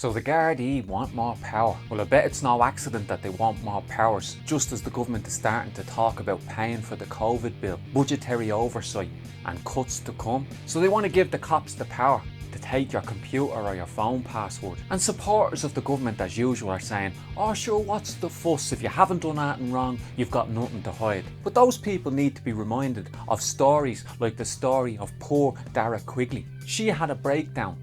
So the Gardaí want more power. Well, I bet it's no accident that they want more powers, just as the government is starting to talk about paying for the COVID bill, budgetary oversight and cuts to come. So they want to give the cops the power to take your computer or your phone password. And supporters of the government, as usual, are saying, oh sure, what's the fuss? If you haven't done anything wrong, you've got nothing to hide. But those people need to be reminded of stories like the story of poor Dara Quigley. She had a breakdown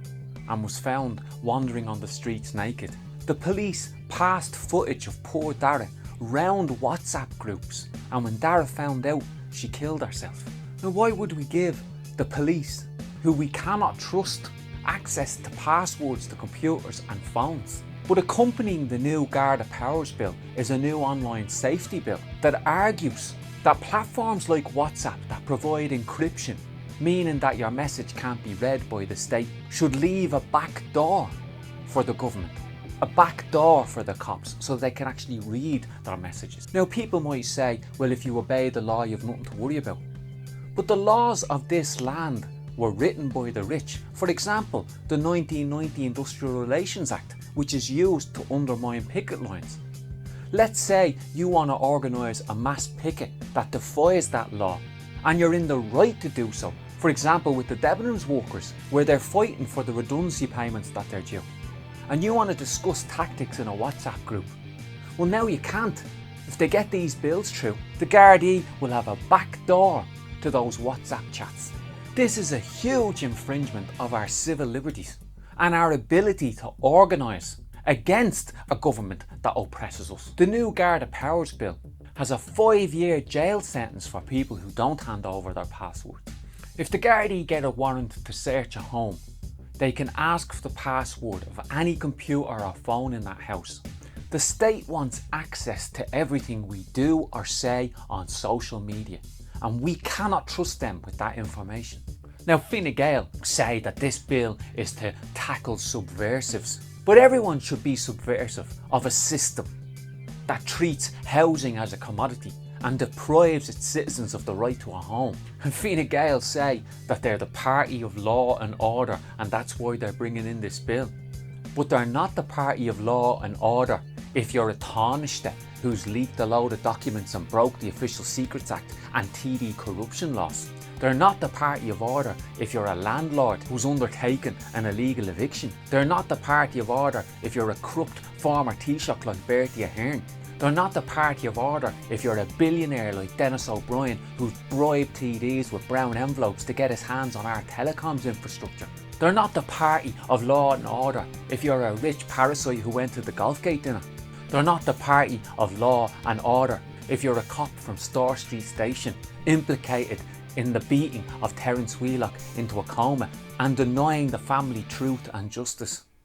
and was found wandering on the streets naked. The police passed footage of poor Dara round WhatsApp groups, and when Dara found out, she killed herself. Now why would we give the police, who we cannot trust, access to passwords to computers and phones? But accompanying the new Garda Powers bill is a new online safety bill that argues that platforms like WhatsApp that provide encryption, meaning that your message can't be read by the state, should leave a back door for the government, a back door for the cops, so they can actually read their messages. Now people might say, well, if you obey the law, you've nothing to worry about. But the laws of this land were written by the rich. For example, the 1990 Industrial Relations Act, which is used to undermine picket lines. Let's say you want to organise a mass picket that defies that law, and you're in the right to do so. For example, with the Debenhams workers, where they're fighting for the redundancy payments that they're due. And you want to discuss tactics in a WhatsApp group. Well, now you can't. If they get these bills through, the Gardaí will have a back door to those WhatsApp chats. This is a huge infringement of our civil liberties and our ability to organise against a government that oppresses us. The new Garda Powers bill has a 5-year jail sentence for people who don't hand over their password. If the Gardaí get a warrant to search a home, they can ask for the password of any computer or phone in that house. The state wants access to everything we do or say on social media, and we cannot trust them with that information. Now, Fine Gael say that this bill is to tackle subversives, but everyone should be subversive of a system that treats housing as a commodity and deprives its citizens of the right to a home. And Fine Gael say that they're the party of law and order, and that's why they're bringing in this bill. But they're not the party of law and order if you're a Taoiseach who's leaked a load of documents and broke the Official Secrets Act and TD corruption laws. They're not the party of order if you're a landlord who's undertaken an illegal eviction. They're not the party of order if you're a corrupt former Taoiseach like Bertie Ahern. They're not the party of order if you're a billionaire like Dennis O'Brien who's bribed TDs with brown envelopes to get his hands on our telecoms infrastructure. They're not the party of law and order if you're a rich parasite who went to the Golfgate dinner. They're not the party of law and order if you're a cop from Store Street Station implicated in the beating of Terence Wheelock into a coma and denying the family truth and justice.